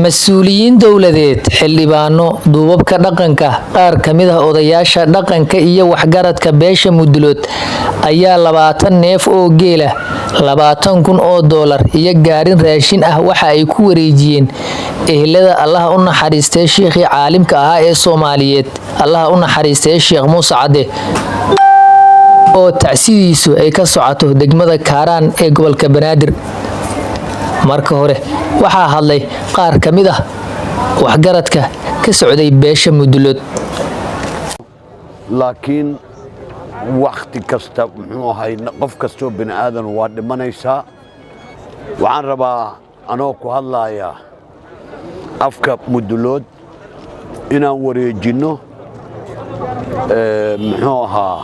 mas-uuliyiin dowladeed, xildhibaano, duubabka dhaqanka, qaar ka mid ah odayaasha dhaqanka iyo waxgaradka beesha Mudulood ayaa 20 neef oo geela, 20,000 oo doolar iyo gaarin raashin ah waxa ay ku wareejiyeen ehelada Allah u naxariistay Sheekhi caalimka ahaa ee Soomaaliyeed, Allah u naxariistay Sheekh Muuse Cade oo tacsidiisu ay ka socoto degmada Kaaraan ee gobolka Banaadir. marka hore waxaa hadlay qaar ka mid ah waxgaradka ka socday beesha Mudulood. laakiin waqti kasta muxuu ahay qof kasto bini aadan waa dhimanaysaa. waxaan rabaa anoo ku hadlaaya afka Mudulood inaan wareejino muxuu ahaa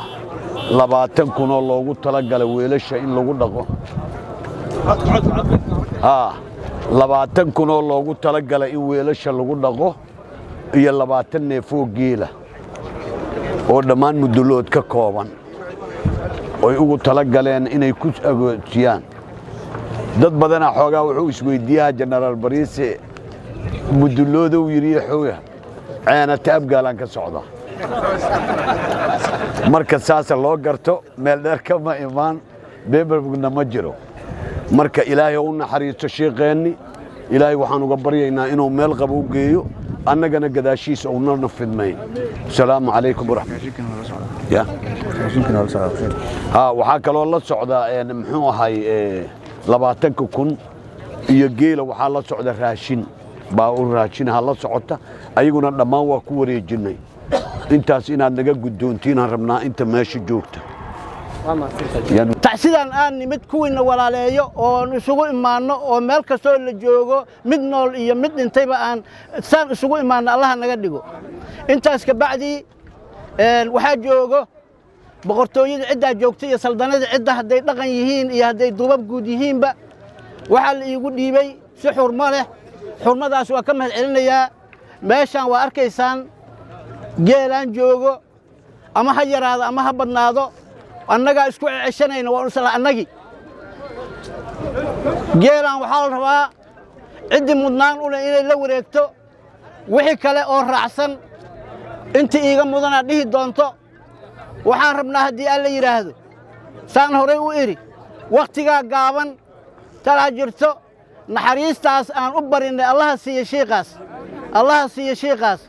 20,000 oo loogu talagalay weelasha in lagu dhaqo. 20,000 oo loogu talagalay in weelasha lagu dhaqo iyo 20 neef oo geela oo dhammaan Mudulood ka kooban oo ugu talagaleen inay ku agoojiyaan. dad badan xoogaa wuxuu isweydiiyaa General Bariise Mudulood uu yiri xooga ayna taabgaalan ka socda. marka saasa loo garto meel dheer kama imaan beebarna ma jiro. marka ilaahay uu naxariisto sheeqeeni ilaahay waxaan uga baryaynaa inuu meel qabo u geeyo annagana gadaashiisa uu noo nafidmay. salaamu calaykum waraxmatullaahi waxaa kaloo la socda muxuu ahay 20,000 iyo geela waxaa la socda raashin baa u raashinaha la socota ayaguna dhammaan waa ku wareejinay. intaas inaad naga guddoontiinaan rabnaa inta meesha joogta. tacsidan aan nimid kuwiina walaaleeyo oo isugu imaano oo meel kastoo la joogo mid nool iyo mid dhintayba aan saan isugu imaano Allah naga dhigo. intaas ka bacdi waxaa joogo boqortooyada cidda joogta iyo saldanada cidda haday dhaqan yihiin iyo haday duubab guud yihiinba waxa la iigu dhiibay si xurmo leh. xurmadaas waa ka mahad celinayaa. meeshan waa arkaysaan geelaan joogo ama ha yaraado ama ha badnaado annaga isku ceshanayna waa usala annagi geelaan waxaa la rabaa ciddi mudnaan u leh inay la wareegto wixii kale oo raacsan intii iiga mudana dhihi doonto. waxaan rabnaa haddii alla yiraahdo saan horey u iri waqtigaa gaaban talaa jirto naxariistaas aan u barinay allaha siiyo sheekhaas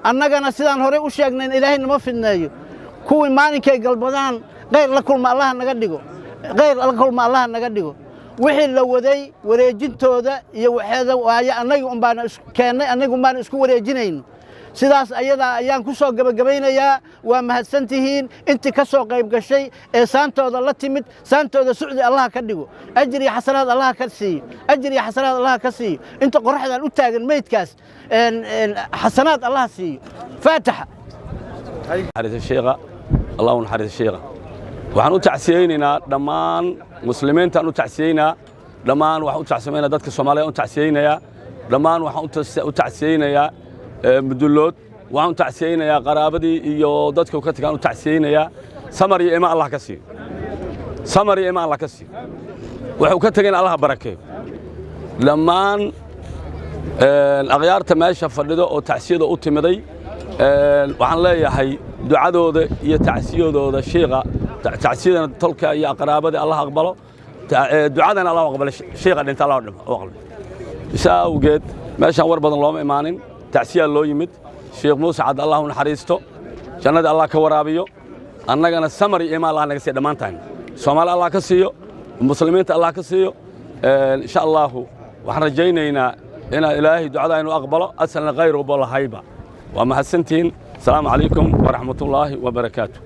annagana sidaan horey u sheegnayn ilaahay nama fidneeyo. kuwii maalinkay galbadaan غير لكل ما الله نقدقه غير لكل ما الله نقدقه وحين لو ذي وريجنتو ذا يوحذا ويا أنيقهم بان كان أنيقهم بان اسكو وريجنين سداس أيضا أيام كسو جبينا يا ومهتسنتهين أنت كسو قيب كشيء سانتو ذا الله تمت سانتو ذا سعد الله كدقه أجري حسنات الله كسي أجري حسنات الله كسي أنت قرح ذا الأتاج الميت كاس حسنات الله سي فاتحة حارث الشيخة الله ونحارث الشيخة waxaan u tacsiyeynaynaa dhammaan muslimiinta u tacsiyeynaynaa dhammaan waxaan u tacsiyeynaynaa dadka Soomaaliyeed u tacsiyeynayaa dhammaan waxaan u tacsiyeynayaa Mudulood waxaan u tacsiyeynayaa qaraabadii iyo dadka ka tagaan u tacsiyeynayaa samar iyo imaan Allah ka siiyo wuxuu ka tagay Allah barakeeyo dhammaan aqyaarta meesha fadhido oo tacsiyada u timiday waxaan leeyahay ducadooda iyo tacsiyadooda sheekha تعسيدنا تلك يا قرابة الله أقبله دعاءنا الله أقبله شيء قد أنت الله أقبله ساو جد ما شاء وربنا الله إيمانين تعسيد الله يمد شيخ موسى عد الله ونحرسته جند الله كورابيو أنا جنا السمري إيمان الله نقصي دمانتين سومال الله كسيو المسلمين الله كسيو إن شاء الله وحرجينا هنا إلهي دعاءنا إنه أقبله أسألنا غيره بالله هيبة وما حسنتين السلام عليكم ورحمة الله وبركاته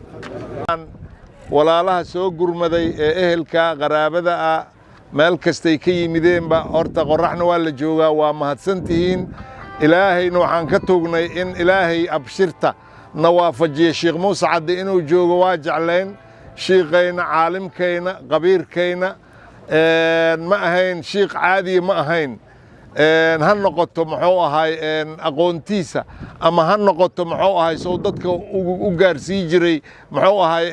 walaalaha soo gurmaday ee ehelka qaraabada ah meel kastay ka yimideenba horta qoraxna waa la joogaa waa mahadsantihiin ilaahayna waxaan ka tuugnay in ilaahay abshirta nawaafajiyo Sheekh Muuse Cade inuu joogo waa jeclayn sheeqayna caalimkayna qabiirkayna ma ahayn sheekh caadi ma ahayn han noqoto muxuu ahay aqoontiisa ama han noqoto muxuu ahay soo dadka u gaarsii jiray muxuu ahay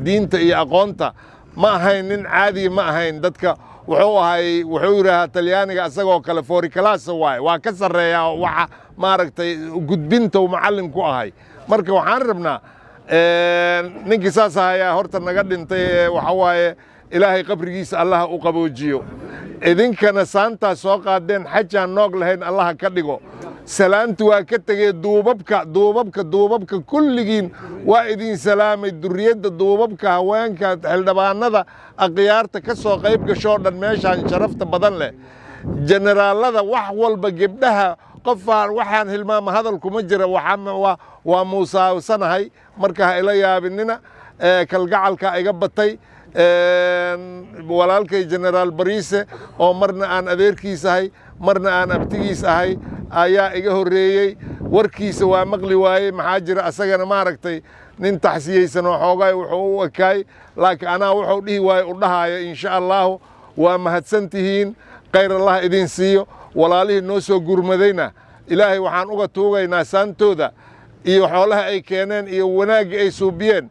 diinta iyo aqoonta ma ahayn nin caadi ma ahayn dadka wuxuu yidhaahaa talyaaniga asagoo kale foorikalaasa waaye waa ka sarreeyaa waxa maaragtay gudbinta uu macallin ku ahay marka waxaan rabnaa ninkii saas ahayaa horta naga dhintay waxa waaye ilaahay qabrigiisa allaha u qaboojiyo idinkana saantaas soo qaadeen xajaan noog lahayn allaha ka dhigo salaantu waa ka tegee duubabka kulligiin waa idin salaamay duriyadda duubabka haweenka xildhibaanada akhyaarta ka soo qayb gashoo dhan meeshaan sharafta badan leh generaalada wax walba gebdhaha qofaan waxaan hilmaama hadalkuma jira waa muusaawsanahay marka ha ila yaabinina kalgacalka iga batay walaalkay generaal bariise oo marna aan adeerkiis ahay marna aan abtigiis ahay ayaa iga horreeyey warkiisa waa maqli waayey maxaa jira asagana maaragtay nin taxsiyeysan oo xoogaay wuxuu u ekaay laakiin anaa wuxuu dhihi waaye u dhahaayo insha allaahu waa mahadsan tihiin khayr allah idin siiyo walaalihii noo soo gurmadayna ilaahay waxaan uga tuugaynaa saantooda iyo xoolaha ay keeneen iyo wanaaggii ay suubiyeen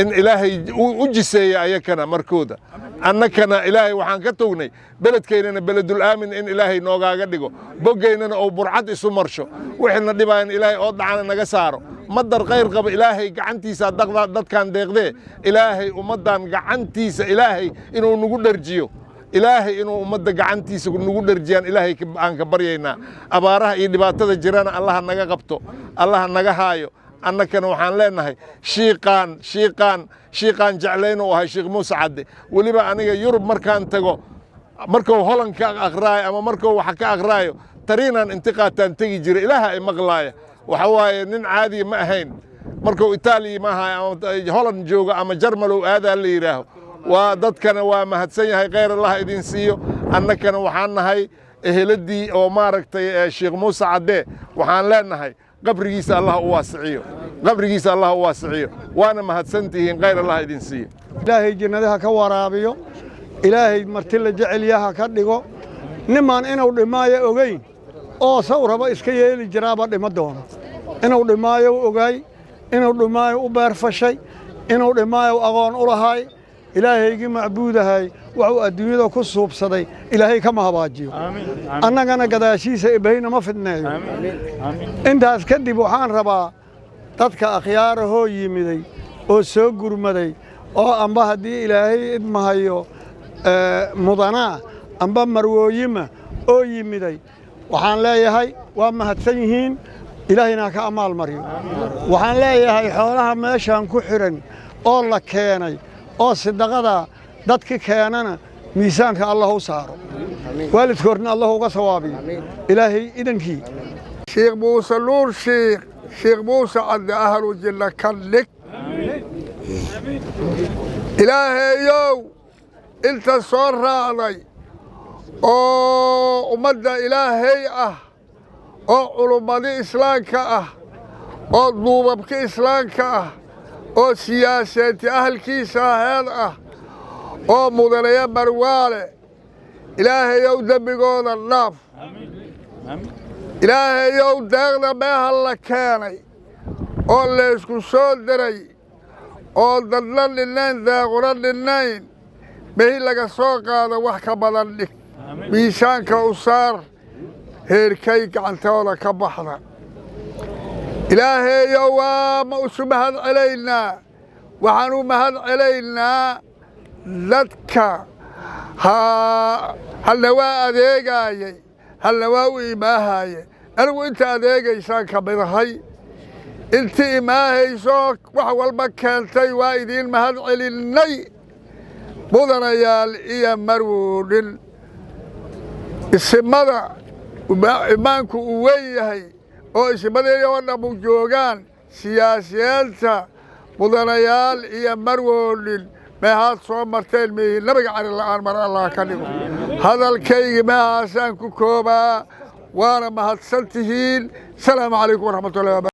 in ilaahay u jiseeya ayakana markooda annakana ilaahay waxaan ka tugnay beledkeynana beledul aamin in ilaahay noogaaga dhigo boggeynana oo burcad isu marsho wixina dhibaayan ilaahay oo dhacana naga saaro madar khayr qaba ilaahay gacantiisa dadkan deeqdee ilaahay ummaddan gacantiisa ilaahay inuu nagu dharjiyo ilaahay inuu ummadda gacantiisa nagu dharjiyaan ilaahay aan ka baryaynaa abaaraha iyo dhibaatada jirana allaha naga qabto allaha naga haayo annakana waxaan leenahay shiiqaan jeclayn uu ahay sheekh muuse cadde weliba aniga yurub markaan tago markuu holan ka akhraayo ama markuu wax ka akhraayo tariinaan intiqaataan tegi jira ilaaha ay maqlaaya waxa waaye nin caadiya ma ahayn markuu itaaliya ma ahay ama holan joogo ama jarmalow aadaa la yidhaaho waa dadkana waa mahadsan yahay khayr allah idin siiyo annakana waxaan nahay eheladii oo maaragtay sheekh muuse cadde waxaan leenahay qabrigiisa allah u waasiciyo waana mahadsantihiin khayr allah idin siiyo ilaahay jannadaha ka waraabiyo ilaahay marti la jecelyaha ka dhigo nimaan inuu dhimaayo ogeyn oo saw raba iska yeeli jiraaba dhima doono inuu dhimaayo ogaay inuu dhimaayo u beerfashay inuu dhimaayo aqoon u lahay ilaahaygii macbuudahay wuxuu adduunyada ku suubsaday ilaahay kama habaajiyo annagana gadaashiisa ibahayna ma fidneeyo intaas kadib waxaan rabaa dadka akhyaarahoo yimiday oo soo gurmaday oo amba haddii ilaahay idmahayo mudanaa amba marwooyima oo yimiday waxaan leeyahay waa mahadsan yihiin ilaahayna ka amaal mariyo waxaan leeyahay xoolaha meeshaan ku xiran oo la keenay oo sidaqada dadki keenana miisaanka allah u saaro waalidkoodna allah uga sawaabiyo ilaahay idankii sheekh muuse nuur sheekh muuse cadde ahlu janna ka dhig ilaahayow inta soo raacday oo ummadda ilaahay ah oo culummadi islaamka ah oo duubabka islaamka ah oo siyaasaadti ahalkiisa aheed ah oo mudanaya marwaale ilaahayow dembigooda dhaaf ilaahayow deeqda meeha la keenay oo laysku soo diray oo dadna dhinnayn deequna dhinnayn mehi laga soo qaado wax ka badan dhig miisaanka u saar heerkay gacantooda ka baxda ilaahayow waa ma usu mahad celaynaa waxaan u mahad celaynaa dadka halna waa adeegaayey halna waa u imaahaye anigu inta adeegaysaan ka mid ahay intii imaahaysoo wax walba keentay waa idiin mahad celinnay mudanayaal iyo marwoodhin isimada imaanku uu weyn yahay oo isimadii oo dhammu joogaan siyaasiyiinta mudanayaal iyo marwoodhin meehaad soo marteen mihi nabiga cali la'aan mar allah ka dhigo hadalkaygii meehaasaan ku koobaa waana mahadsan tihiin asalaamu calaykum waraxmatullahi wabarakatu